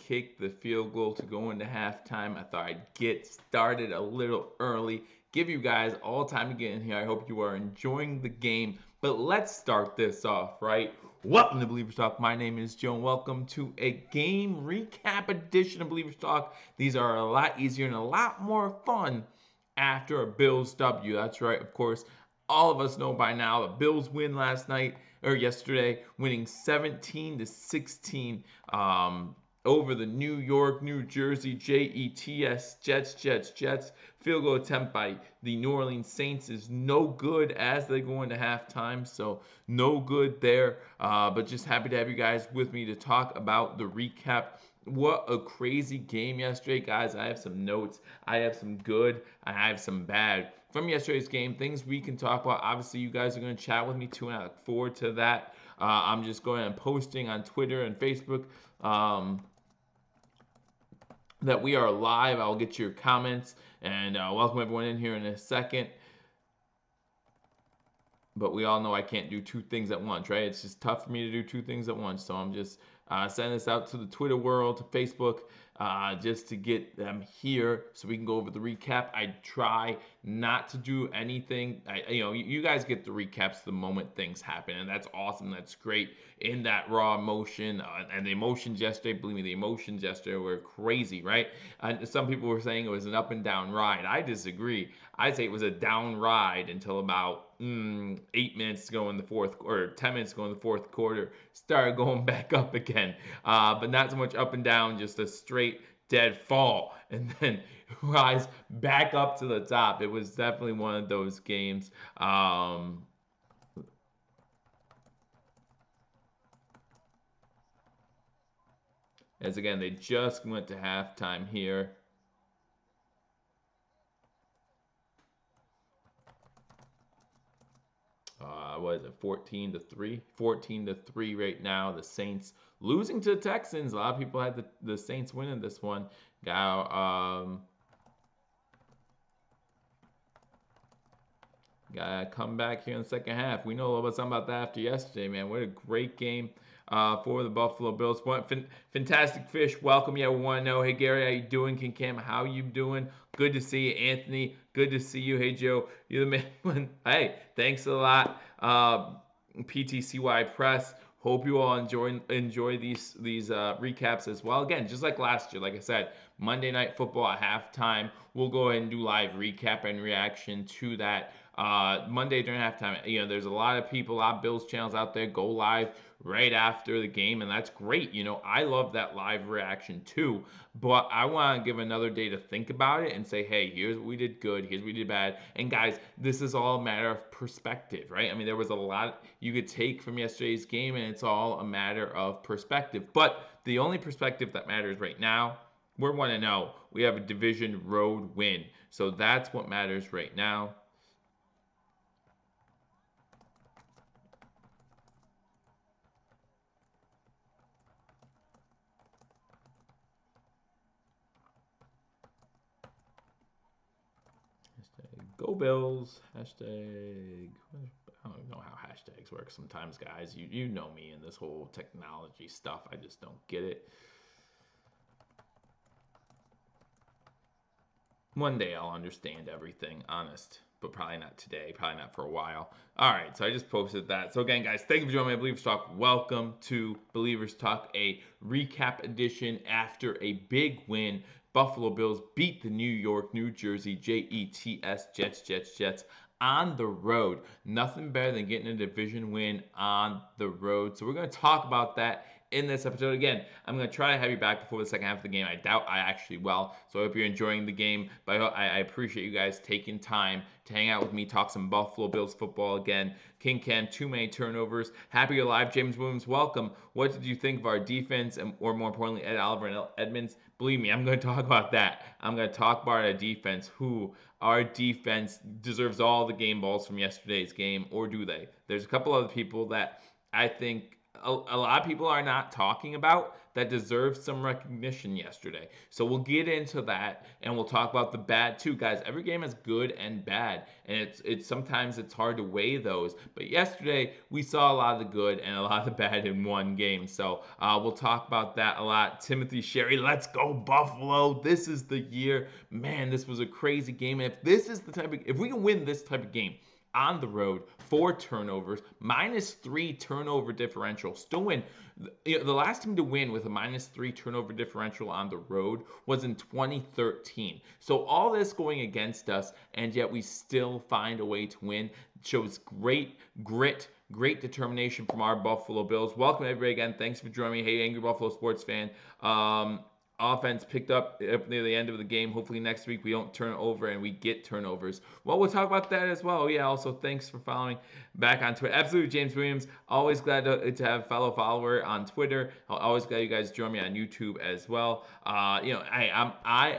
kick the field goal to go into halftime. I thought I'd get started a little early, give you guys all time to get in here. I hope you are enjoying the game. But let's start this off, right? Welcome to Believers Talk. My name is Joe, and welcome to a game recap edition of Believers Talk. These are a lot easier and a lot more fun after a Bills W. That's right, of course. All of us know by now the Bills win last night or yesterday, winning 17-16 over the New York, New Jersey Jets. Field goal attempt by the New Orleans Saints is no good as they go into halftime, so no good there. But just happy to have you guys with me to talk about the recap. What a crazy game yesterday, guys. I have some notes. I have some good. I have some bad from yesterday's game. Things we can talk about. Obviously, you guys are going to chat with me too, and I look forward to that. I'm just going and posting on Twitter and Facebook that we are live. I'll get your comments and welcome everyone in here in a second. But we all know I can't do two things at once, right? It's just tough for me to do two things at once. So I'm just sending this out to the Twitter world, to Facebook, just to get them here so we can go over the recap. I try not to do anything. You guys get the recaps the moment things happen, and that's awesome. That's great in that raw emotion. And the emotions yesterday, believe me, the emotions yesterday were crazy, right? And some people were saying it was an up and down ride. I disagree. I'd say it was a down ride until about 8 minutes to go in the fourth, or 10 minutes to go in the fourth quarter, started going back up again. But not so much up and down, just a straight dead fall, and then rise back up to the top. It was definitely one of those games. As again, they just went to halftime here. What is it, 14-3? 14-3 right now. The Saints losing to the Texans. A lot of people had the Saints winning this one. Gotta come back here in the second half. We know a little bit something about that after yesterday, man. What a great game for the Buffalo Bills. Fantastic Fish, welcome. Yeah, we want to know, hey, Gary, how you doing? King Cam, how you doing? Good to see you. Anthony, good to see you. Hey, Joe, you're the man. Hey, thanks a lot. PTCY Press. Hope you all enjoy these recaps as well. Again, just like last year, like I said, Monday Night Football at halftime. We'll go ahead and do live recap and reaction to that. Monday during halftime, there's a lot of people, a lot of Bills channels out there go live right after the game, and that's great. I love that live reaction too, but I want to give another day to think about it and say, hey, here's what we did good, here's what we did bad. And guys, this is all a matter of perspective, right? I mean, there was a lot you could take from yesterday's game, and it's all a matter of perspective. But the only perspective that matters right now, we're 1-0. We have a division road win. So that's what matters right now. Go Bills. Hashtag. I don't know how hashtags work sometimes, guys. You know me and this whole technology stuff. I just don't get it. One day I'll understand everything, honest. But probably not today, probably not for a while. All right, so I just posted that. So again, guys, thank you for joining me at Believers Talk. Welcome to Believers Talk, a recap edition after a big win. Buffalo Bills beat the New York, New Jersey Jets on the road. Nothing better than getting a division win on the road. So we're going to talk about that in this episode. Again, I'm going to try to have you back before the second half of the game. I doubt I actually will. So I hope you're enjoying the game. But I appreciate you guys taking time to hang out with me, talk some Buffalo Bills football again. King Cam, too many turnovers. Happy you're live. James Williams, welcome. What did you think of our defense, or more importantly, Ed Oliver and Edmonds? Believe me, I'm going to talk about that. I'm going to talk about our defense. Our defense deserves all the game balls from yesterday's game, or do they? There's a couple other people that I think a lot of people are not talking about that deserves some recognition yesterday. So we'll get into that and we'll talk about the bad too, guys. Every game is good and bad, and it's sometimes it's hard to weigh those. But yesterday we saw a lot of the good and a lot of the bad in one game. So we'll talk about that a lot. Timothy Sherry, let's go Buffalo! This is the year, man. This was a crazy game. And if we can win this type of game on the road, 4 turnovers, -3 turnover differential, still win. The last team to win with a -3 turnover differential on the road was in 2013. So all this going against us, and yet we still find a way to win. Shows great grit, great determination from our Buffalo Bills. Welcome everybody again. Thanks for joining me. Hey, Angry Buffalo sports fan. Offense picked up near the end of the game. Hopefully next week we don't turn over and we get turnovers. Well, we'll talk about that as well. Yeah, also thanks for following back on Twitter. Absolutely, James Williams. Always glad to have a fellow follower on Twitter. Always glad you guys join me on YouTube as well. I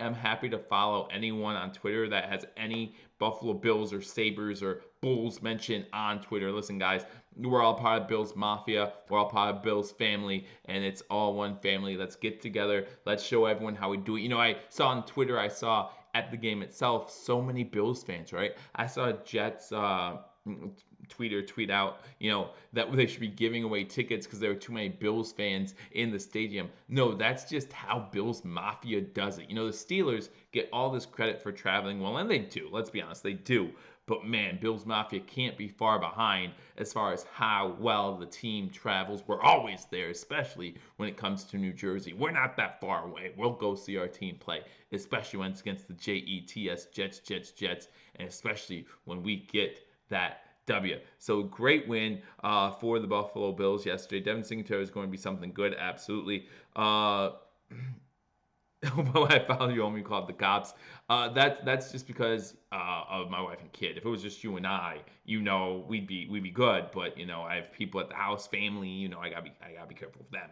am happy to follow anyone on Twitter that has any Buffalo Bills or Sabres or Bulls mentioned on Twitter. Listen, guys, we're all part of Bills Mafia. We're all part of Bills family, and it's all one family. Let's get together. Let's show everyone how we do it. I saw on Twitter, I saw at the game itself, so many Bills fans, right? I saw Jets tweet out, that they should be giving away tickets because there were too many Bills fans in the stadium. No, that's just how Bills Mafia does it. The Steelers get all this credit for traveling well, and they do. Let's be honest, they do. But man, Bills Mafia can't be far behind as far as how well the team travels. We're always there, especially when it comes to New Jersey. We're not that far away. We'll go see our team play, especially when it's against the Jets, and especially when we get that W. So great win for the Buffalo Bills yesterday. Devin Singletary is going to be something good, absolutely. When I found you, only called the cops. That's just because of my wife and kid. If it was just you and I, we'd be good. But I have people at the house, family. I gotta be careful of them.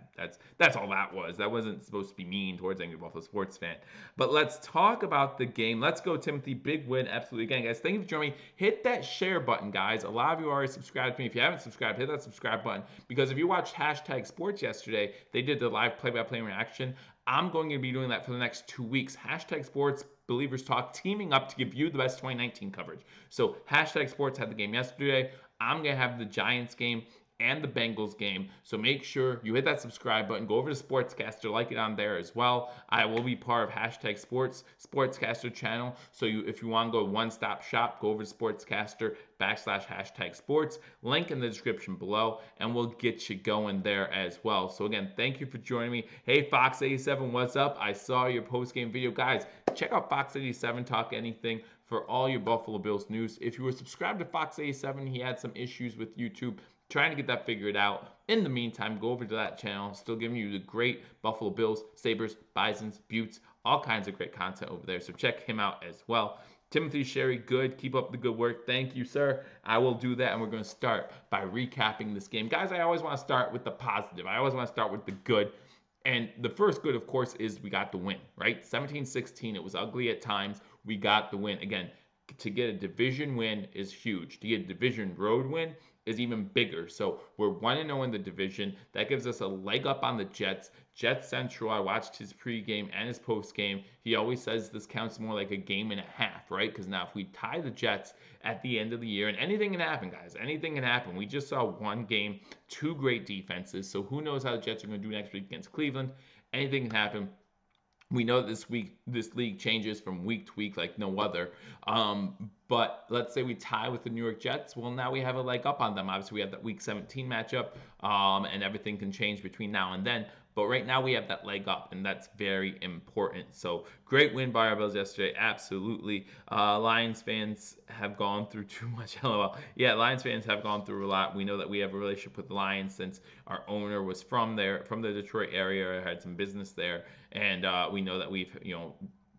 That's all that was. That wasn't supposed to be mean towards Angry Buffalo sports fan. But let's talk about the game. Let's go, Timothy. Big win, absolutely. Again, guys, thank you for joining me. Hit that share button, guys. A lot of you already subscribed to me. If you haven't subscribed, hit that subscribe button, because if you watched #sports yesterday, they did the live play-by-play reaction. I'm going to be doing that for the next 2 weeks. #sports, Billievers Talk, teaming up to give you the best 2019 coverage. So #sports had the game yesterday. I'm going to have the Giants game and the Bengals game. So make sure you hit that subscribe button. Go over to Sportscaster, like it on there as well. I will be part of #sports, Sportscaster channel. So if you want to go one-stop shop, go over to Sportscaster /sports. Link in the description below, and we'll get you going there as well. So again, thank you for joining me. Hey, Fox87, what's up? I saw your post-game video. Guys, check out Fox87 Talk Anything for all your Buffalo Bills news. If you were subscribed to Fox87, he had some issues with YouTube. Trying to get that figured out. In the meantime, go over to that channel. Still giving you the great Buffalo Bills, Sabres, Bisons, Buttes, all kinds of great content over there. So check him out as well. Timothy Sherry, good. Keep up the good work. Thank you, sir. I will do that, and we're going to start by recapping this game. Guys, I always want to start with the positive. I always want to start with the good. And the first good, of course, is we got the win, right? 17-16. It was ugly at times. We got the win. Again, to get a division win is huge. To get a division road win is even bigger. So we're 1-0 in the division. That gives us a leg up on the Jets. Jets Central, I watched his pregame and his postgame. He always says this counts more like a game and a half, right? Because now if we tie the Jets at the end of the year, and anything can happen, guys. Anything can happen. We just saw one game, 2 great defenses. So who knows how the Jets are going to do next week against Cleveland. Anything can happen. We know this league changes from week to week like no other. But let's say we tie with the New York Jets. Well, now we have a leg up on them. Obviously, we have that Week 17 matchup, and everything can change between now and then. But right now we have that leg up, and that's very important. So great win by our Bills yesterday, absolutely. Lions fans have gone through too much. LOL. Yeah, Lions fans have gone through a lot. We know that we have a relationship with the Lions since our owner was from there, from the Detroit area. I had some business there, and we know that we've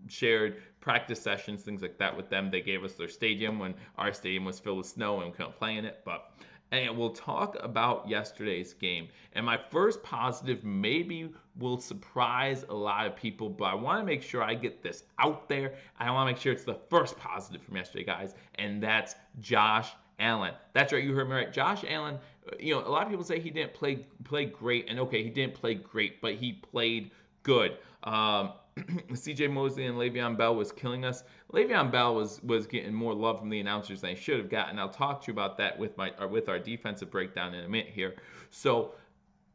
shared practice sessions, things like that with them. They gave us their stadium when our stadium was filled with snow and we couldn't play in it. But and we'll talk about yesterday's game. And my first positive maybe will surprise a lot of people, but I want to make sure I get this out there. I want to make sure it's the first positive from yesterday, guys, and that's Josh Allen. That's right, you heard me right. Josh Allen, a lot of people say he didn't play great, and okay, he didn't play great, but he played good. CJ Mosley and Le'Veon Bell was killing us. Le'Veon Bell was getting more love from the announcers than he should have gotten. I'll talk to you about that with our defensive breakdown in a minute here. So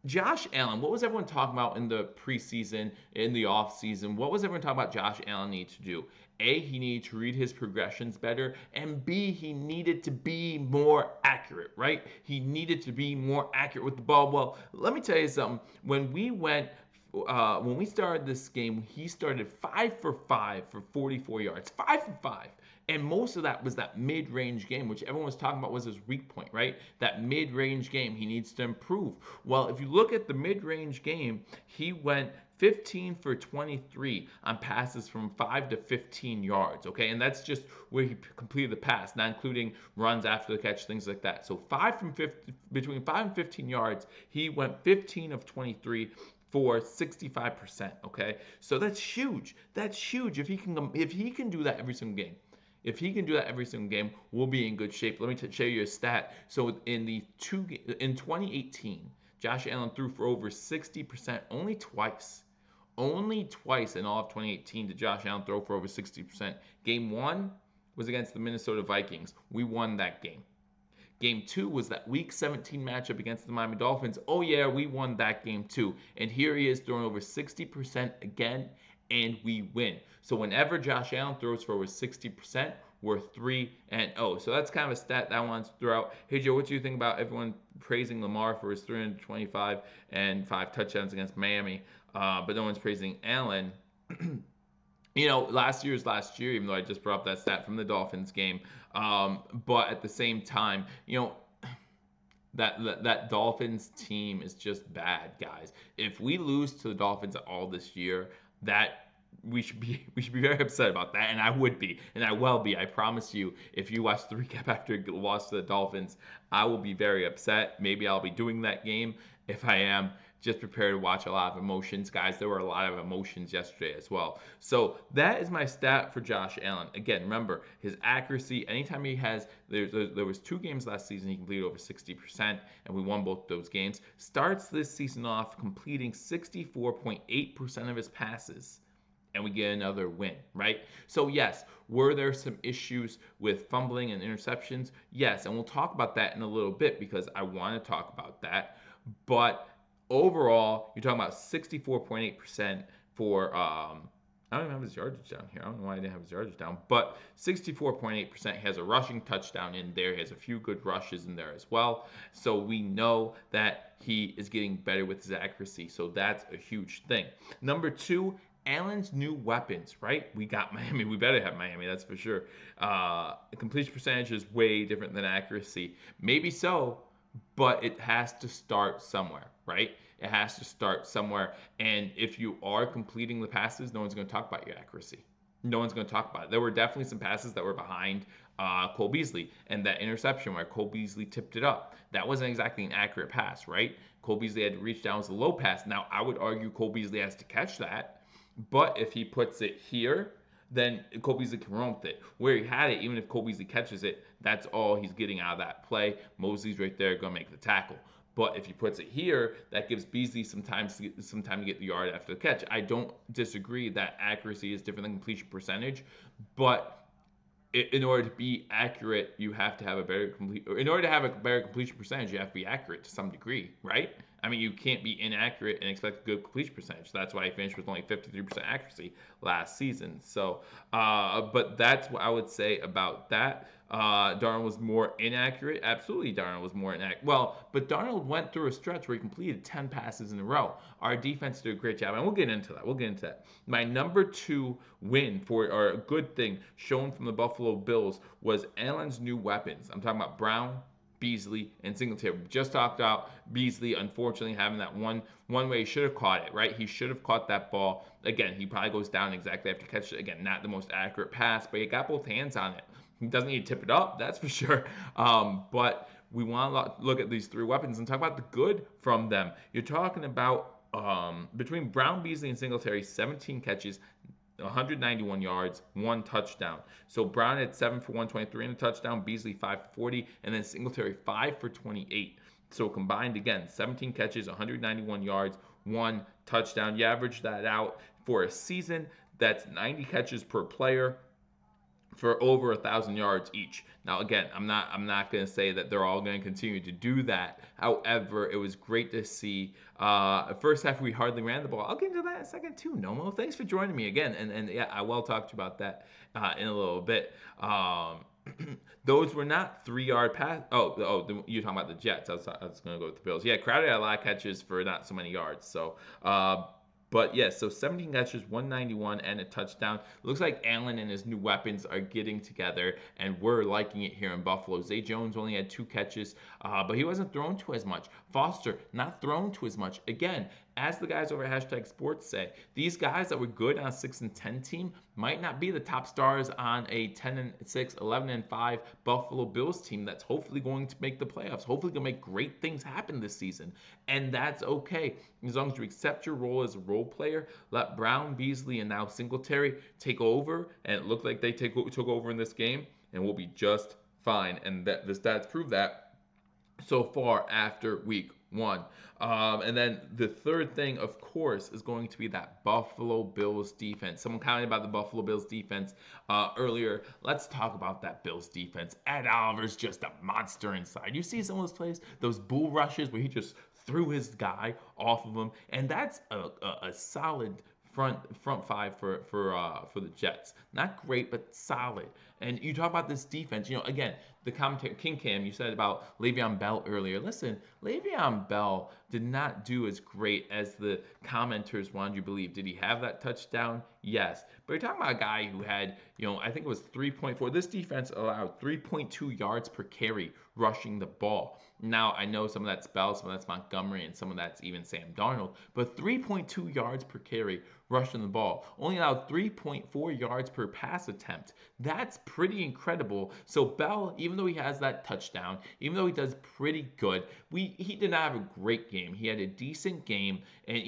Josh Allen, what was everyone talking about in the preseason, in the offseason? What was everyone talking about Josh Allen needs to do? A, he needed to read his progressions better, and B, he needed to be more accurate, right? He needed to be more accurate with the ball. Well, let me tell you something. When we started this game, he started 5 for 5 for 44 yards. 5 for 5. And most of that was that mid-range game, which everyone was talking about was his weak point, right? That mid-range game, he needs to improve. Well, if you look at the mid-range game, he went 15 for 23 on passes from 5 to 15 yards, okay? And that's just where he completed the pass, not including runs after the catch, things like that. So between 5 and 15 yards, he went 15 of 23 for 65%, okay? So that's huge. That's huge if he can do that every single game. If he can do that every single game, we'll be in good shape. Let me show you a stat. So in 2018, Josh Allen threw for over 60% only twice. Only twice in all of 2018 did Josh Allen throw for over 60%. Game 1 was against the Minnesota Vikings. We won that game. Game 2 was that Week 17 matchup against the Miami Dolphins. Oh yeah, we won that game too. And here he is throwing over 60% again, and we win. So whenever Josh Allen throws for over 60%, we're 3-0. So that's kind of a stat that I wanted to throw out. Hey Joe, what do you think about everyone praising Lamar for his 325 and 5 touchdowns against Miami, but no one's praising Allen? Last year is last year, even though I just brought up that stat from the Dolphins game. But at the same time, that Dolphins team is just bad, guys. If we lose to the Dolphins at all this year, that we should be very upset about that, and I would be, and I will be. I promise you. If you watch the recap after the loss to the Dolphins, I will be very upset. Maybe I'll be doing that game. If I am, just prepare to watch a lot of emotions, guys. There were a lot of emotions yesterday as well. So that is my stat for Josh Allen. Again, remember his accuracy. Anytime he has, there was 2 games last season he completed over 60%, and we won both those games. Starts this season off completing 64.8% of his passes, and we get another win, right? So yes, were there some issues with fumbling and interceptions? Yes, and we'll talk about that in a little bit because I want to talk about that. But overall, you're talking about 64.8% for I don't even have his yardage down here. I don't know why I didn't have his yardage down, but 64.8%. He has a rushing touchdown in there. He has a few good rushes in there as well. So we know that he is getting better with his accuracy. So that's a huge thing. Number 2, Allen's new weapons, right? We got Miami. We better have Miami, that's for sure. Completion percentage is way different than accuracy. Maybe so, but it has to start somewhere, right? It has to start somewhere. And if you are completing the passes, no one's going to talk about your accuracy. No one's going to talk about it. There were definitely some passes that were behind Cole Beasley, and that interception where Cole Beasley tipped it up. That wasn't exactly an accurate pass, right? Cole Beasley had to reach down with a low pass. Now, I would argue Cole Beasley has to catch that, but if he puts it here, then Cole Beasley can run with it. Where he had it, even if Cole Beasley catches it, that's all he's getting out of that play. Mosley's right there, going to make the tackle. But if he puts it here, that gives Beasley some time to get the yard after the catch. I don't disagree that accuracy is different than completion percentage, but in order to be accurate, you have to have a better in order to have a better completion percentage, you have to be accurate to some degree, right? I mean, you can't be inaccurate and expect a good completion percentage. That's why he finished with only 53% accuracy last season. So, but that's what I would say about that. Darnold was more inaccurate. Absolutely, Darnold was more inaccurate. Well, but Darnold went through a stretch where he completed 10 passes in a row. Our defense did a great job, and we'll get into that. My number 2 win or a good thing shown from the Buffalo Bills was Allen's new weapons. I'm talking about Brown, Beasley, and Singletary. We just talked about Beasley, unfortunately, having that one way he should have caught it, right? He should have caught that ball. Again, he probably goes down exactly after catch it. Again, not the most accurate pass, but he got both hands on it. He doesn't need to tip it up, that's for sure. But we want to look at these 3 weapons and talk about the good from them. You're talking about between Brown, Beasley, and Singletary, 17 catches, 191 yards, one touchdown. So Brown had 7 for 123 and a touchdown, Beasley 5 for 40, and then Singletary 5 for 28. So combined again, 17 catches, 191 yards, one touchdown. You average that out for a season, that's 90 catches per player for over 1,000 yards each. Now, again, I'm not going to say that they're all going to continue to do that. However, it was great to see. First half we hardly ran the ball. I'll get into that in a second too. Nomo, thanks for joining me again, and yeah, I will talk to you about that in a little bit. Those were not 3 yard pass. You're talking about the Jets. I was going to go with the Bills. Yeah, Crowder had a lot of catches for not so many yards. But yes, so 17 catches, 191, and a touchdown. Looks like Allen and his new weapons are getting together, and we're liking it here in Buffalo. Zay Jones only had 2 catches, but he wasn't thrown to as much. Foster, not thrown to as much. Again, as the guys over at Hashtag Sports say, these guys that were good on a 6-10 team might not be the top stars on a 10-6, 11-5 Buffalo Bills team that's hopefully going to make the playoffs, hopefully going to make great things happen this season. And that's okay. As long as you accept your role as a role player, let Brown, Beasley, and now Singletary take over, and it looked like they took over in this game, and we'll be just fine. And that the stats prove that so far after week one. And then the third thing, of course, is going to be that Buffalo Bills defense. Someone commented about the Buffalo Bills defense earlier. Let's talk about that Bills defense. Ed Oliver's just a monster inside. You see some of those plays, those bull rushes where he just threw his guy off of him, and that's a solid front five for the Jets. Not great, but solid. And you talk about this defense. Again, the commentator King Cam, you said about Le'Veon Bell earlier. Listen, Le'Veon Bell did not do as great as the commenters wanted you to believe. Did he have that touchdown? Yes. But you're talking about a guy who had, I think it was 3.4. This defense allowed 3.2 yards per carry rushing the ball. Now, I know some of that's Bell, some of that's Montgomery, and some of that's even Sam Darnold, but 3.2 yards per carry rushing the ball. Only allowed 3.4 yards per pass attempt. That's pretty incredible. So Bell, even though he has that touchdown, even though he does pretty good, he did not have a great game. He had a decent game, and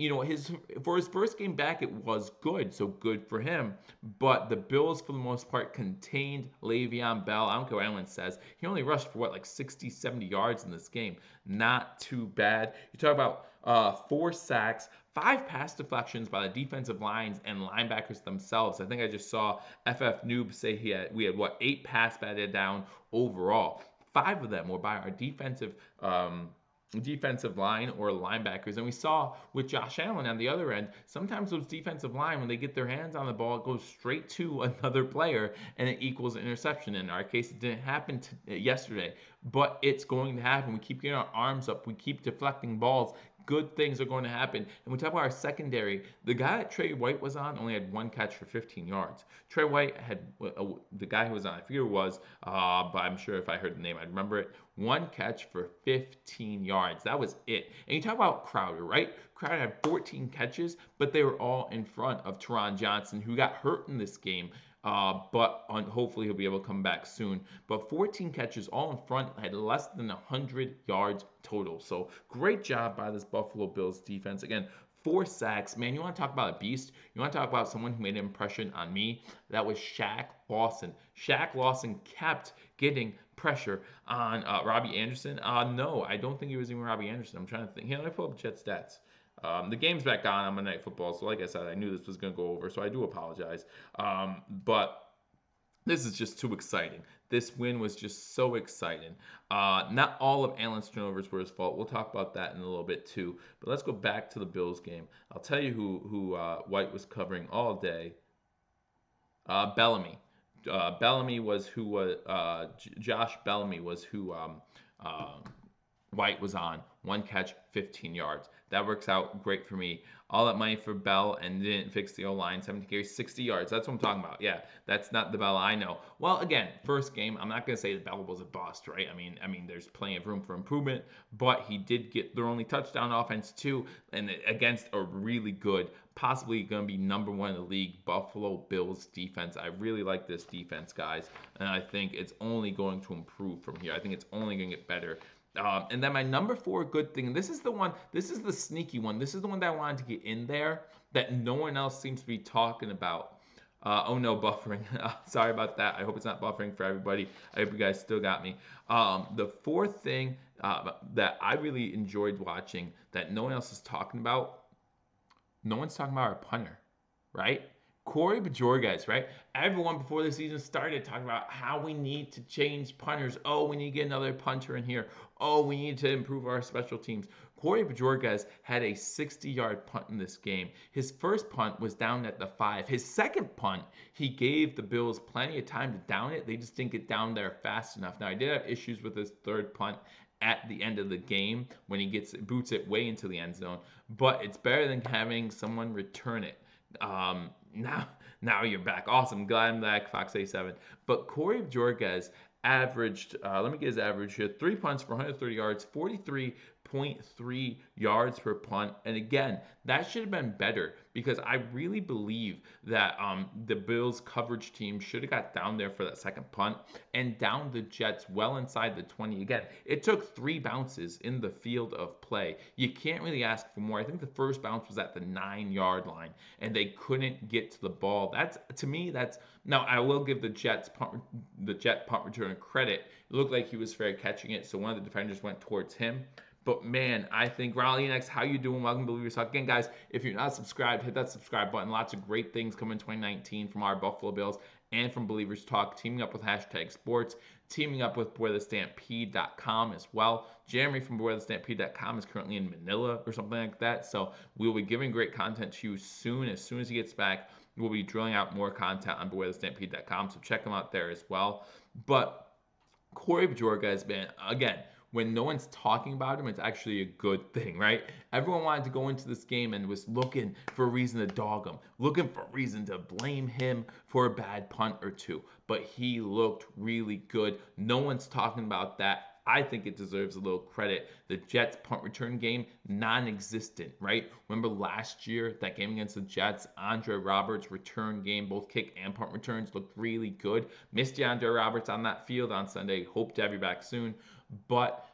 for his first game back, it was good. So good for him. But the Bills, for the most part, contained Le'Veon Bell. I don't care what anyone says. He only rushed for like 60, 70 yards in this game. Not too bad. You talk about 4 sacks, 5 pass deflections by the defensive lines and linebackers themselves. I think I just saw FF Noob say we had 8 pass batted down overall. 5 of them were by our defensive line or linebackers. And we saw with Josh Allen on the other end, sometimes those defensive line, when they get their hands on the ball, it goes straight to another player and it equals an interception. In our case, it didn't happen yesterday, but it's going to happen. We keep getting our arms up. We keep deflecting balls. Good things are going to happen. And we talk about our secondary. The guy that Trey White was on only had 1 catch for 15 yards. Trey White had, the guy who was on, I forget who it was, but I'm sure if I heard the name, I'd remember it. 1 catch for 15 yards. That was it. And you talk about Crowder, right? Crowder had 14 catches, but they were all in front of Teron Johnson, who got hurt in this game. But hopefully he'll be able to come back soon. But 14 catches all in front, had less than 100 yards total. So great job by this Buffalo Bills defense. Again, 4 sacks. Man, you want to talk about a beast? You want to talk about someone who made an impression on me? That was Shaq Lawson. Shaq Lawson kept getting pressure on Robbie Anderson. No, I don't think it was even Robbie Anderson. I'm trying to think. Let me pull up Jet stats. The game's back on Monday Night Football, so like I said, I knew this was going to go over, so I do apologize. But this is just too exciting. This win was just so exciting. Not all of Allen's turnovers were his fault. We'll talk about that in a little bit too. But let's go back to the Bills game. I'll tell you who White was covering all day. Bellamy. Bellamy was who was Josh Bellamy was who White was on. 1 catch, 15 yards. That works out great for me. All that money for Bell and didn't fix the O-line. 70 carries, 60 yards. That's what I'm talking about. Yeah, that's not the Bell I know. Well, again, first game, I'm not going to say the Bell was a bust, right? I mean, there's plenty of room for improvement, but he did get their only touchdown offense too, and against a really good, possibly going to be number 1 in the league, Buffalo Bills defense. I really like this defense, guys, and I think it's only going to improve from here. I think it's only going to get better. And then my number 4 good thing, this is the sneaky one. This is the one that I wanted to get in there that no one else seems to be talking about. Oh no, buffering. Sorry about that. I hope it's not buffering for everybody. I hope you guys still got me. The fourth thing that I really enjoyed watching that no one else is talking about, no one's talking about our punter, right? Corey Bajorges, right? Everyone before the season started talking about how we need to change punters. Oh, we need to get another punter in here. Oh, we need to improve our special teams. Corey Bajorges had a 60-yard punt in this game. His first punt was down at the 5. His second punt, he gave the Bills plenty of time to down it. They just didn't get down there fast enough. Now, I did have issues with his third punt at the end of the game when he boots it way into the end zone, but it's better than having someone return it. Now you're back. Awesome. Glad I'm back, Fox A7. But Corey Jorges averaged, let me get his average here, 3 punts for 130 yards, 43.3 yards per punt. And again, that should have been better because I really believe that the Bills coverage team should have got down there for that second punt and down the Jets well inside the 20. Again, it took 3 bounces in the field of play. You can't really ask for more. I think the first bounce was at the 9-yard line and they couldn't get to the ball. That's, to me, that's, now I will give the Jet punt returner credit. It looked like he was fair catching it, so one of the defenders went towards him. But man, I think Raleigh next, how you doing? Welcome to Billievers Talk. Again, guys, if you're not subscribed, hit that subscribe button. Lots of great things coming in 2019 from our Buffalo Bills and from Billievers Talk, teaming up with Hashtag Sports, teaming up with BewareTheStampede.com as well. Jeremy from BewareTheStampede.com is currently in Manila or something like that, so we will be giving great content to you soon. As soon as he gets back, we'll be drilling out more content on BewareTheStampede.com, so check him out there as well. But Corey Bajorges, man, again, when no one's talking about him, it's actually a good thing, right? Everyone wanted to go into this game and was looking for a reason to dog him, looking for a reason to blame him for a bad punt or two. But he looked really good. No one's talking about that. I think it deserves a little credit. The Jets punt return game, non-existent, right? Remember last year, that game against the Jets, Andre Roberts return game, both kick and punt returns looked really good. Missed Andre Roberts on that field on Sunday. Hope to have you back soon. But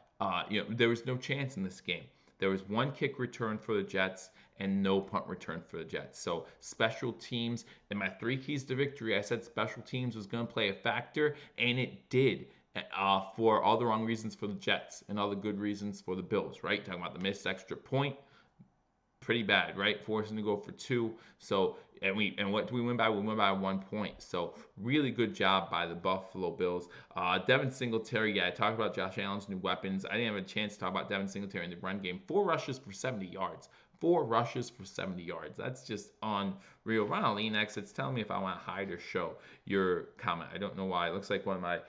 there was no chance in this game. There was 1 kick return for the Jets and no punt return for the Jets. So special teams, in my 3 keys to victory, I said special teams was going to play a factor, and it did. For all the wrong reasons for the Jets and all the good reasons for the Bills, right? Talking about the missed extra point, pretty bad, right? Forcing to go for 2. So what do we win by? We win by 1 point. So really good job by the Buffalo Bills. Devin Singletary, yeah, I talked about Josh Allen's new weapons. I didn't have a chance to talk about Devin Singletary in the run game. 4 rushes for 70 yards. 4 rushes for 70 yards. That's just unreal. Ronald Enex, it's telling me if I want to hide or show your comment. I don't know why. It looks like one of my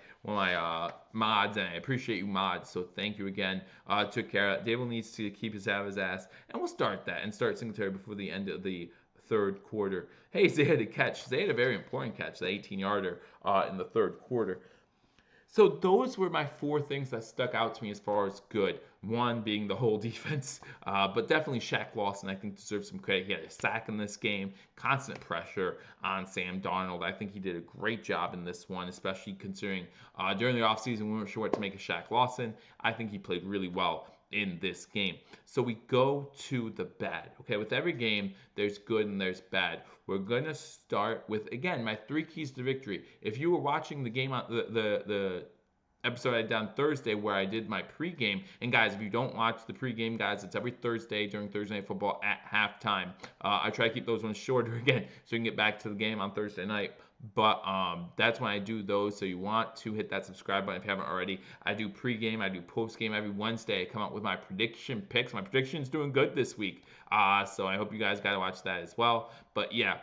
mods, and I appreciate you mods. So thank you again. Took care of it. Dable needs to keep his out of his ass, and we'll start that and start Singletary before the end of the third quarter. Hey, Zay had a catch. Zay had a very important catch, the 18-yarder in the third quarter. So those were my 4 things that stuck out to me as far as good. One being the whole defense, but definitely Shaq Lawson, I think, deserves some credit. He had a sack in this game, constant pressure on Sam Darnold. I think he did a great job in this one, especially considering during the offseason we weren't sure what to make of Shaq Lawson. I think he played really well in this game. So we go to the bad. Okay, with every game, there's good and there's bad. We're going to start with, again, my 3 keys to victory. If you were watching the game on the episode I did on Thursday where I did my pregame, and guys, if you don't watch the pregame, guys, it's every Thursday during Thursday Night Football at halftime. I try to keep those ones shorter again so you can get back to the game on Thursday night. But that's when I do those. So you want to hit that subscribe button if you haven't already. I do pregame, I do postgame every Wednesday. I come out with my prediction picks. My prediction's doing good this week. So I hope you guys got to watch that as well. But yeah,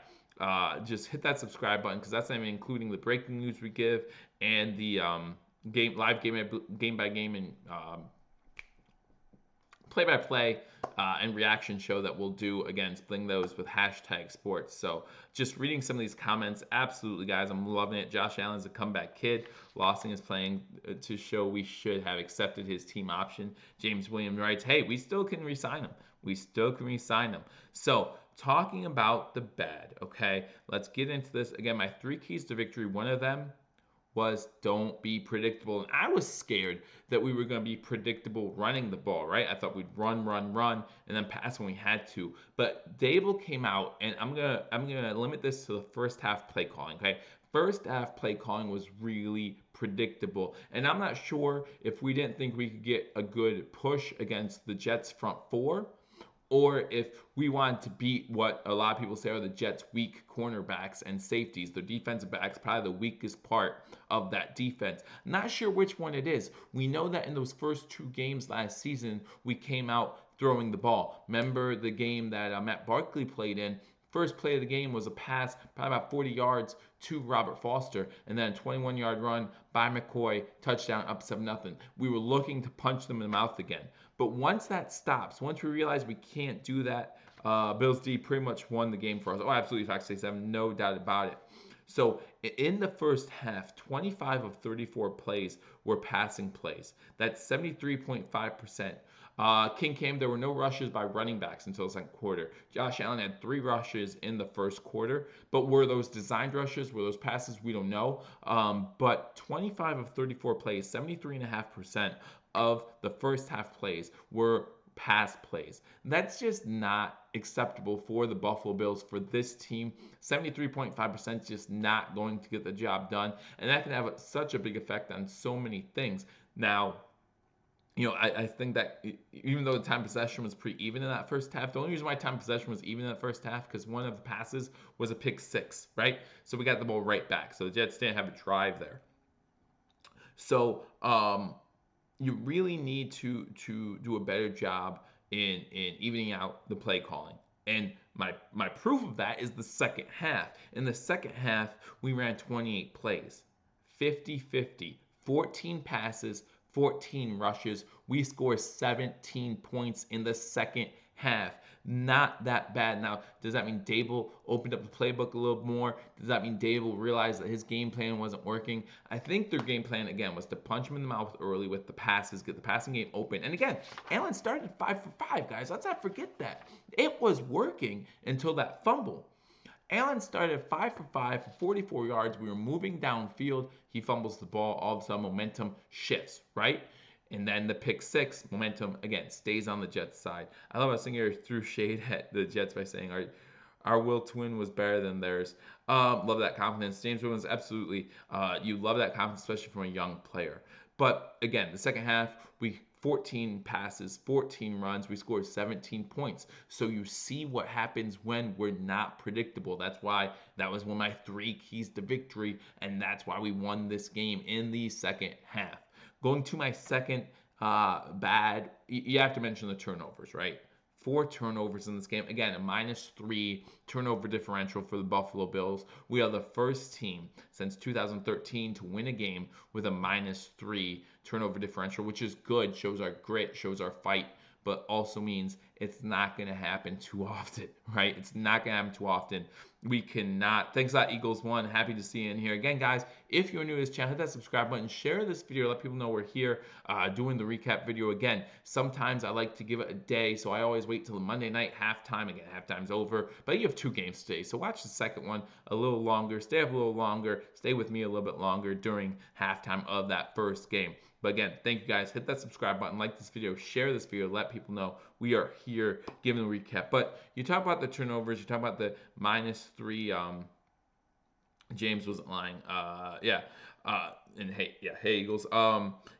just hit that subscribe button because that's not even including the breaking news we give and the live game by game and play-by-play and reaction show that we'll do, again, splitting those with Hashtag Sports. So just reading some of these comments, absolutely, guys, I'm loving it. Josh Allen's a comeback kid. Lawson is playing to show we should have accepted his team option. James Williams writes, hey, we still can re-sign him. We still can re-sign him. So talking about the bad, okay, let's get into this. Again, my 3 keys to victory, one of them was don't be predictable. And I was scared that we were going to be predictable running the ball, right? I thought we'd run, run, run, and then pass when we had to. But Dable came out, and I'm gonna limit this to the first half play calling. Okay, first half play calling was really predictable, and I'm not sure if we didn't think we could get a good push against the Jets front four, or if we want to beat what a lot of people say are the Jets' weak cornerbacks and safeties. Their defensive backs, probably the weakest part of that defense. Not sure which one it is. We know that in those first two games last season, we came out throwing the ball. Remember the game that Matt Barkley played in? First play of the game was a pass, probably about 40 yards to Robert Foster, and then a 21-yard run by McCoy, touchdown, up 7-0. We were looking to punch them in the mouth again. But once that stops, once we realize we can't do that, Bills D pretty much won the game for us. Oh, absolutely, Fox 67, no doubt about it. So in the first half, 25 of 34 plays were passing plays. That's 73.5%. King came. There were no rushes by running backs until the second quarter. Josh Allen had 3 rushes in the first quarter, but were those designed rushes? Were those passes? We don't know. But 25 of 34 plays, 73.5% of the first half plays were pass plays. That's just not acceptable for the Buffalo Bills, for this team. 73.5% just not going to get the job done, and that can have such a big effect on so many things. Now, I think that even though the time possession was pretty even in that first half, the only reason why time possession was even in that first half because one of the passes was a pick six, right? So we got the ball right back. So the Jets didn't have a drive there. So you really need to do a better job in evening out the play calling. And my proof of that is the second half. In the second half, we ran 28 plays, 50-50, 14 passes, 14 rushes. We scored 17 points in the second half. Not that bad. Now, does that mean Dable opened up the playbook a little more? Does that mean Dable realized that his game plan wasn't working? I think their game plan, again, was to punch him in the mouth early with the passes, get the passing game open. And again, Allen started 5 for 5, guys. Let's not forget that. It was working until that fumble. Allen started 5 for 5 for 44 yards. We were moving downfield. He fumbles the ball. All of a sudden, momentum shifts, right? And then the pick six, momentum, again, stays on the Jets side. I love how Singer threw shade at the Jets by saying our will to win was better than theirs. Love that confidence. James Williams, absolutely. You love that confidence, especially from a young player. But again, the second half, we 14 passes, 14 runs. We scored 17 points. So you see what happens when we're not predictable. That's why that was one of my 3 keys to victory, and that's why we won this game in the second half. Going to my second bad, you have to mention the turnovers, right? 4 turnovers in this game. Again, a -3 turnover differential for the Buffalo Bills. We are the first team since 2013 to win a game with a -3 turnover differential, which is good, shows our grit, shows our fight, but also means it's not going to happen too often, right? It's not going to happen too often. We cannot. Thanks a lot, Eagles One. Happy to see you in here. Again, guys, if you're new to this channel, hit that subscribe button, share this video, let people know we're here doing the recap video again. Sometimes I like to give it a day, so I always wait till the Monday night halftime. Again, halftime's over, but you have 2 games today, so watch the second one a little longer, stay up a little longer, stay with me a little bit longer during halftime of that first game. But again, thank you guys. Hit that subscribe button, like this video, share this video, let people know we are here giving the recap. But you talk about the turnovers, you talk about the -3. James wasn't lying. And hey Eagles.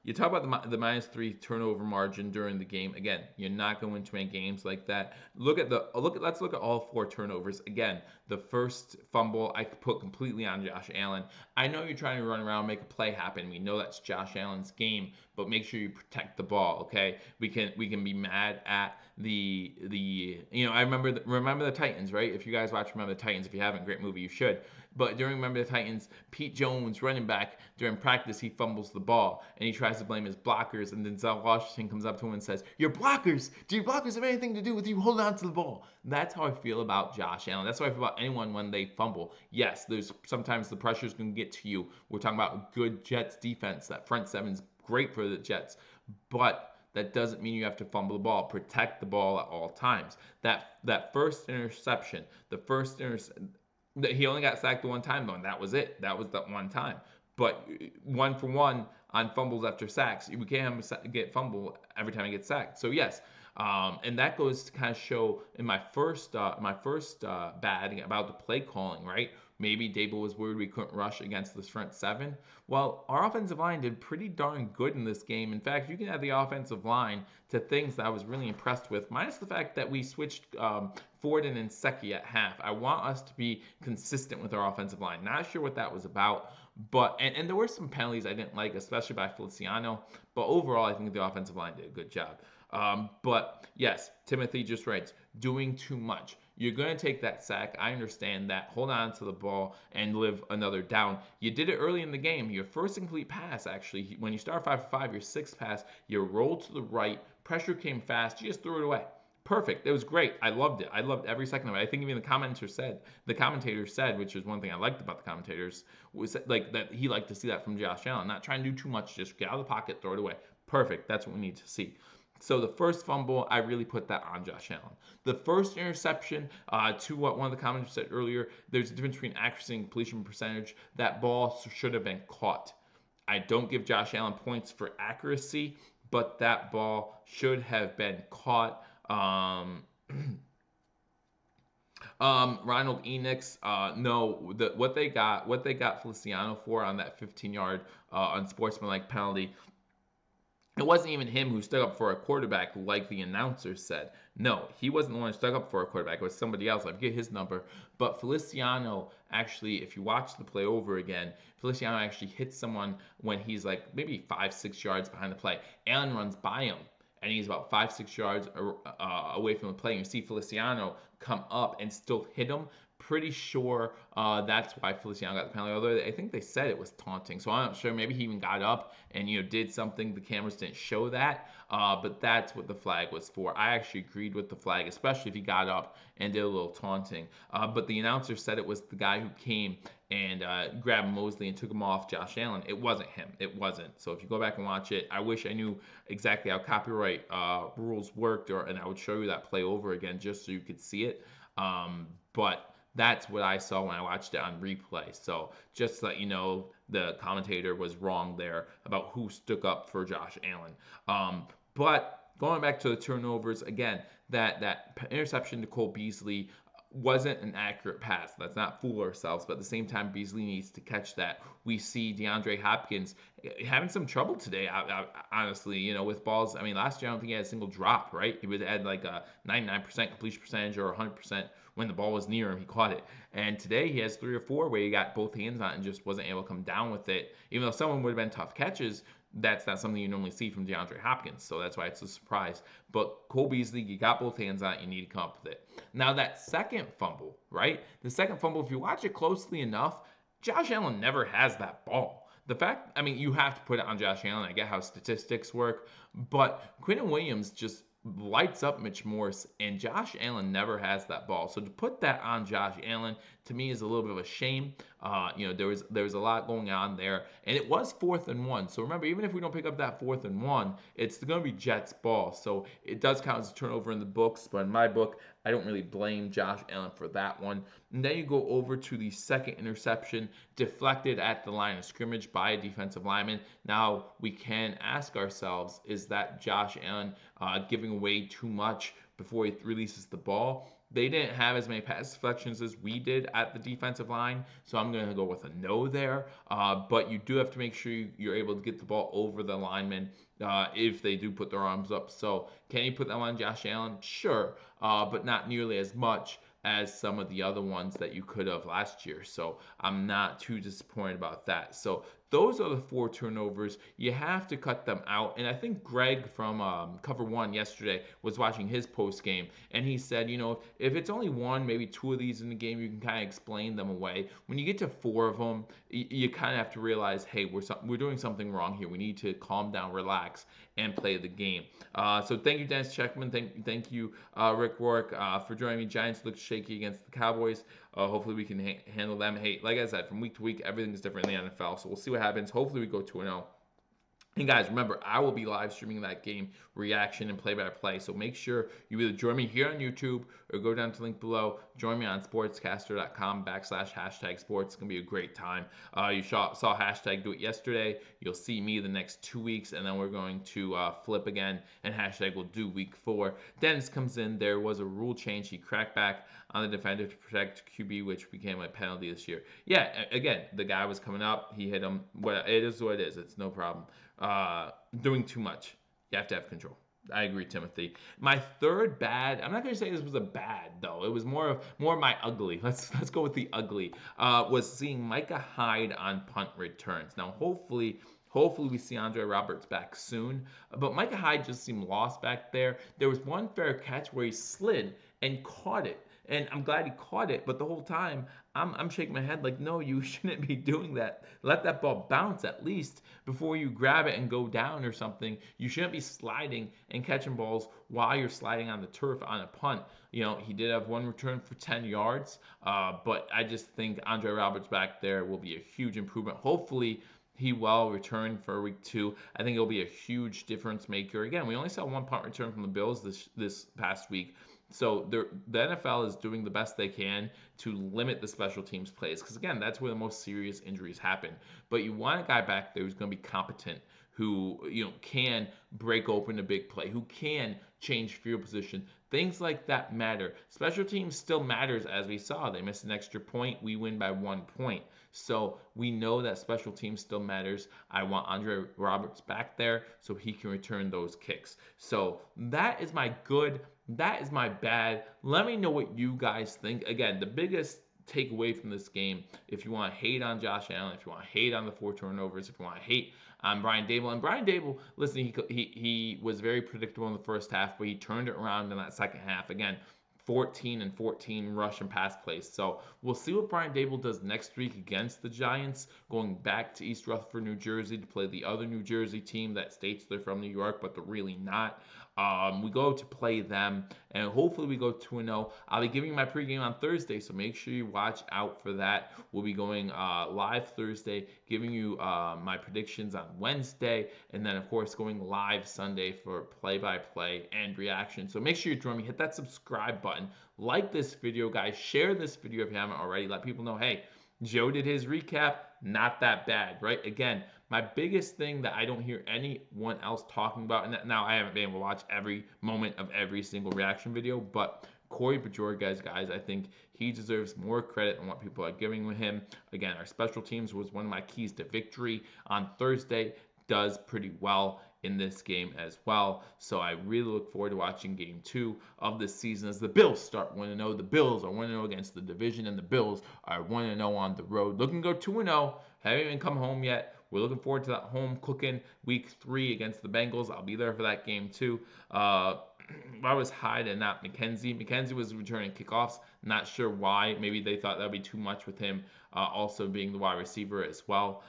You talk about the -3 turnover margin during the game. Again, you're not going to win games like that. Let's look at all 4 turnovers. Again, the first fumble I could put completely on Josh Allen. I know you're trying to run around, make a play happen. We know that's Josh Allen's game, but make sure you protect the ball. Okay, we can be mad at the I remember the Titans, right? If you guys watch Remember the Titans, if you haven't, great movie, you should. But during Remember the Titans, Pete Jones, running back, during practice, he fumbles the ball, and he tries to blame his blockers, and Denzel Washington comes up to him and says, "Your blockers! Do your blockers have anything to do with you holding on to the ball?" That's how I feel about Josh Allen. That's how I feel about anyone when they fumble. Yes, there's sometimes the pressure's going to get to you. We're talking about good Jets defense. That front seven's great for the Jets, but that doesn't mean you have to fumble the ball. Protect the ball at all times. That first interception, he only got sacked the one time, though, and that was it. That was that one time. but 1 for 1 on fumbles after sacks. We can't have him get fumble every time he gets sacked. So yes, and that goes to kind of show in my first bad about the play calling, right? Maybe Dable was worried we couldn't rush against this front seven. Well, our offensive line did pretty darn good in this game. In fact, you can add the offensive line to things that I was really impressed with, minus the fact that we switched Ford and Nseki at half. I want us to be consistent with our offensive line. Not sure what that was about, but and there were some penalties I didn't like, especially by Feliciano. But overall, I think the offensive line did a good job. But yes, Timothy just writes, doing too much. You're going to take that sack. I understand that. Hold on to the ball and live another down. You did it early in the game. Your first incomplete pass, actually, when you start 5 for 5, your sixth pass, you rolled to the right. Pressure came fast. You just threw it away. Perfect. It was great. I loved it. I loved every second of it. I think even the commentator said, which is one thing I liked about the commentators, was like that he liked to see that from Josh Allen. Not trying to do too much, just get out of the pocket, throw it away. Perfect. That's what we need to see. So the first fumble, I really put that on Josh Allen. The first interception, to what one of the commenters said earlier, there's a difference between accuracy and completion percentage. That ball should have been caught. I don't give Josh Allen points for accuracy, but that ball should have been caught. Ronald Enix, no, what they got Feliciano for on that 15-yard unsportsmanlike penalty, it wasn't even him who stuck up for a quarterback like the announcer said. No, he wasn't the one who stuck up for a quarterback. It was somebody else. I forget his number. But Feliciano actually, if you watch the play over again, Feliciano actually hits someone when he's like maybe 5-6 yards behind the play. Allen runs by him, and he's about 5-6 yards away from the play. You see Feliciano come up and still hit him. Pretty sure that's why Feliciano got the penalty. Although I think they said it was taunting, so I'm not sure. Maybe he even got up and did something. The cameras didn't show that, but that's what the flag was for. I actually agreed with the flag, especially if he got up and did a little taunting. But the announcer said it was the guy who came and grabbed Mosley and took him off Josh Allen. It wasn't him. It wasn't. So if you go back and watch it, I wish I knew exactly how copyright rules worked, and I would show you that play over again just so you could see it. But that's what I saw when I watched it on replay. So just to let you know, the commentator was wrong there about who stuck up for Josh Allen. But going back to the turnovers, again, that interception to Cole Beasley wasn't an accurate pass. Let's not fool ourselves. But at the same time, Beasley needs to catch that. We see DeAndre Hopkins having some trouble today, honestly, with balls. I mean, last year I don't think he had a single drop, right? He would had like a 99% completion percentage or 100% when the ball was near him, he caught it. And today he has 3 or 4 where he got both hands on it and just wasn't able to come down with it. Even though some of them would have been tough catches, that's not something you normally see from DeAndre Hopkins. So that's why it's a surprise. But Cole Beasley, you got both hands on it. You need to come up with it. Now that second fumble, right? The second fumble, if you watch it closely enough, Josh Allen never has that ball. The fact, I mean, you have to put it on Josh Allen. I get how statistics work. But Quinnen Williams just lights up Mitch Morse, and Josh Allen never has that ball. So to put that on Josh Allen, to me, is a little bit of a shame. There was a lot going on there, and it was 4th and 1. So remember, even if we don't pick up that 4th and 1, it's going to be Jets ball. So it does count as a turnover in the books, but in my book, I don't really blame Josh Allen for that one. And then you go over to the second interception, deflected at the line of scrimmage by a defensive lineman. Now we can ask ourselves, is that Josh Allen giving away too much before he releases the ball? They didn't have as many pass deflections as we did at the defensive line, so I'm going to go with a no there. But you do have to make sure you're able to get the ball over the lineman if they do put their arms up. So can you put that on Josh Allen? Sure, but not nearly as much as some of the other ones that you could have last year. So I'm not too disappointed about that. So those are the 4 turnovers. You have to cut them out. And I think Greg from Cover 1 yesterday was watching his post game, and he said, if it's only 1, maybe 2 of these in the game, you can kind of explain them away. When you get to 4 of them, you kind of have to realize, hey, we're doing something wrong here. We need to calm down, relax, and play the game. So thank you, Dennis Checkman. Thank you, Rick Rourke, for joining me. Giants look shaky against the Cowboys. Hopefully we can handle them. Hey, like I said, from week to week, everything's different in the NFL. So we'll see what happens. Hopefully we go 2-0. And guys, remember, I will be live streaming that game reaction and play-by-play. So make sure you either join me here on YouTube or go down to the link below. Join me on sportscaster.com/hashtag sports. It's going to be a great time. You saw hashtag do it yesterday. You'll see me the next 2 weeks, and then we're going to flip again, and hashtag will do week 4. Dennis comes in. There was a rule change. He cracked back on the defender to protect QB, which became a penalty this year. Yeah, again, the guy was coming up. He hit him. Well, it is what it is. It's no problem. Doing too much. You have to have control. I agree, Timothy. My third bad. I'm not gonna say this was a bad though. It was more of my ugly. Let's go with the ugly. Was seeing Micah Hyde on punt returns. Now, hopefully we see Andre Roberts back soon. But Micah Hyde just seemed lost back there. There was one fair catch where he slid and caught it. And I'm glad he caught it, but the whole time I'm shaking my head like, no, you shouldn't be doing that. Let that ball bounce at least before you grab it and go down or something. You shouldn't be sliding and catching balls while you're sliding on the turf on a punt. You know, he did have one return for 10 yards, but I just think Andre Roberts back there will be a huge improvement. Hopefully, he will return for week 2. I think it'll be a huge difference maker. Again, we only saw one punt return from the Bills this past week. So the NFL is doing the best they can to limit the special teams plays because, again, that's where the most serious injuries happen. But you want a guy back there who's going to be competent, who can break open a big play, who can change field position. Things like that matter. Special teams still matters, as we saw. They missed an extra point. We win by 1 point. So we know that special teams still matters. I want Andre Roberts back there so he can return those kicks. So that is my good. That is my bad. Let me know what you guys think. Again, the biggest takeaway from this game, if you want to hate on Josh Allen, if you want to hate on the 4 turnovers, if you want to hate on Brian Daboll. And Brian Daboll, listen, he was very predictable in the first half, but he turned it around in that second half. Again, 14 and 14 rush and pass plays. So we'll see what Brian Daboll does next week against the Giants, going back to East Rutherford, New Jersey to play the other New Jersey team that states they're from New York, but they're really not. We go to play them, and hopefully we go 2-0. I'll be giving my pregame on Thursday, so make sure you watch out for that. We'll be going live Thursday, giving you my predictions on Wednesday, and then, of course, going live Sunday for play-by-play and reaction. So make sure you join me. Hit that subscribe button. Like this video, guys. Share this video if you haven't already. Let people know, hey, Joe did his recap. Not that bad, right? Again, my biggest thing that I don't hear anyone else talking about, and now I haven't been able to watch every moment of every single reaction video, but Corey Bajorges, guys, I think he deserves more credit than what people are giving him. Again, our special teams was one of my keys to victory on Thursday. Does pretty well in this game as well. So I really look forward to watching game 2 of this season as the Bills start 1-0. The Bills are 1-0 against the division, and the Bills are 1-0 on the road. Looking to go 2-0. Haven't even come home yet. We're looking forward to that home cooking week 3 against the Bengals. I'll be there for that game too. Why was Hyde and not McKenzie? McKenzie was returning kickoffs. Not sure why. Maybe they thought that would be too much with him also being the wide receiver as well.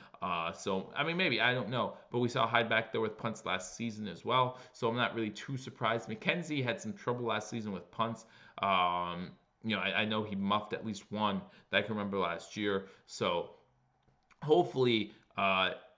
So, I mean, maybe. I don't know. But we saw Hyde back there with punts last season as well. So I'm not really too surprised. McKenzie had some trouble last season with punts. I know he muffed at least one that I can remember last year. So hopefully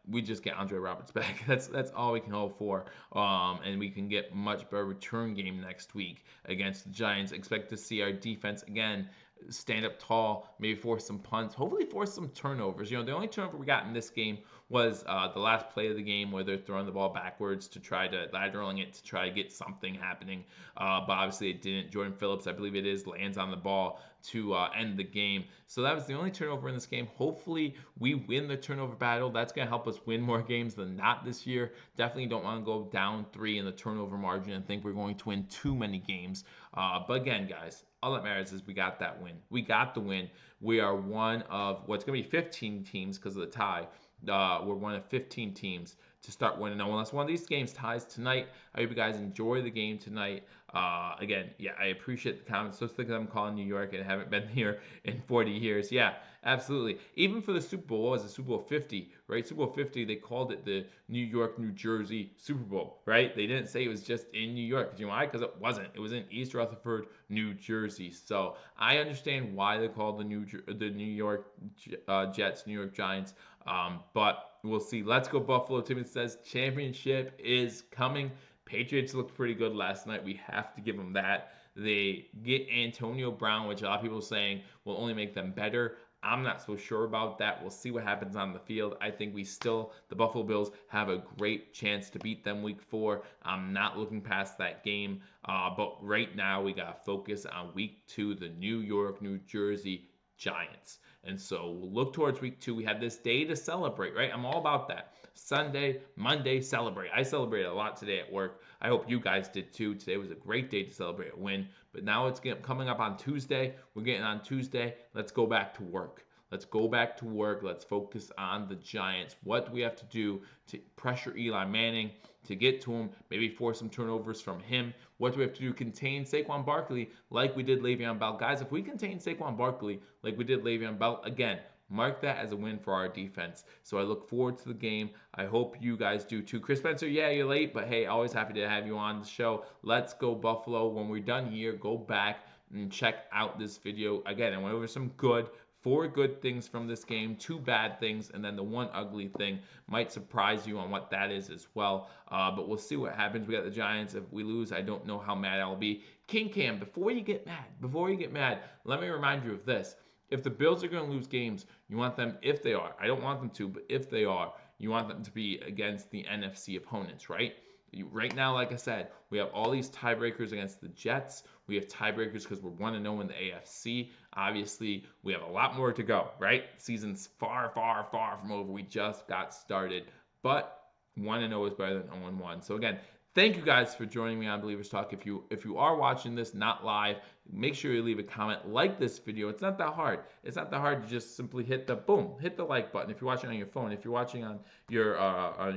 we just get Andre Roberts back. That's all we can hope for. And we can get much better return game next week against the Giants. Expect to see our defense again stand up tall, maybe force some punts, hopefully force some turnovers. The only turnover we got in this game was the last play of the game where they're throwing the ball backwards to try to lateraling it to try to get something happening. But obviously it didn't. Jordan Phillips, I believe it is, lands on the ball to end the game. So that was the only turnover in this game. Hopefully we win the turnover battle. That's going to help us win more games than not this year. Definitely don't want to go down 3 in the turnover margin and think we're going to win too many games. But again, guys, all that matters is we got that win. We got the win. We are one of what's going to be 15 teams because of the tie. We're one of 15 teams to start 1-0. Unless one of these games ties tonight, I hope you guys enjoy the game tonight. Again, yeah, I appreciate the comments. Just think I'm calling New York and haven't been here in 40 years. Yeah, absolutely. Even for the Super Bowl, what was it, Super Bowl 50, right? Super Bowl 50, they called it the New York, New Jersey Super Bowl, right? They didn't say it was just in New York. You know why? Because it wasn't. It was in East Rutherford, New Jersey. So I understand why they called the New York Jets, New York Giants. But we'll see. Let's go Buffalo. Timothy says championship is coming. Patriots looked pretty good last night. We have to give them that. They get Antonio Brown, which a lot of people are saying will only make them better. I'm not so sure about that. We'll see what happens on the field. I think the Buffalo Bills, have a great chance to beat them week 4. I'm not looking past that game. But right now, we got to focus on week 2, the New York, New Jersey Giants. And so we'll look towards week 2. We have this day to celebrate, right? I'm all about that. Sunday, Monday, celebrate. I celebrated a lot today at work. I hope you guys did too. Today was a great day to celebrate a win. But now it's coming up on Tuesday. We're getting on Tuesday. Let's go back to work. Let's go back to work. Let's focus on the Giants. What do we have to do to pressure Eli Manning, to get to him, maybe force some turnovers from him? What do we have to do to contain Saquon Barkley like we did Le'Veon Bell? Guys, if we contain Saquon Barkley like we did Le'Veon Bell, again, mark that as a win for our defense. So I look forward to the game. I hope you guys do too. Chris Spencer, yeah, you're late, but hey, always happy to have you on the show. Let's go Buffalo. When we're done here, go back and check out this video. Again, I went over some 4 good things from this game, 2 bad things, and then the 1 ugly thing. Might surprise you on what that is as well. But we'll see what happens. We got the Giants. If we lose, I don't know how mad I'll be. King Cam, before you get mad, let me remind you of this. If the Bills are going to lose games, you want them, if they are, I don't want them to, but if they are, you want them to be against the NFC opponents, right? Right now, like I said, we have all these tiebreakers against the Jets. We have tiebreakers because we're 1-0 in the AFC. Obviously, we have a lot more to go, right? Season's far, far, far from over. We just got started. But 1-0 is better than 0-1. So again, thank you guys for joining me on Believers Talk. If you are watching this not live, make sure you leave a comment, like this video. It's not that hard. It's not that hard to just simply hit the like button. If you're watching on your phone, if you're watching on your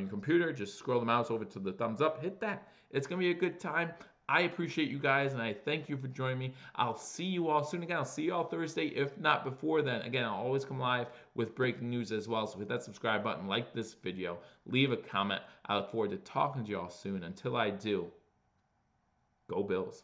computer, just scroll the mouse over to the thumbs up, hit that. It's gonna be a good time. I appreciate you guys, and I thank you for joining me. I'll see you all soon. Again, I'll see you all Thursday, if not before then. Again, I'll always come live with breaking news as well. So hit that subscribe button, like this video, leave a comment. I look forward to talking to you all soon. Until I do, go Bills.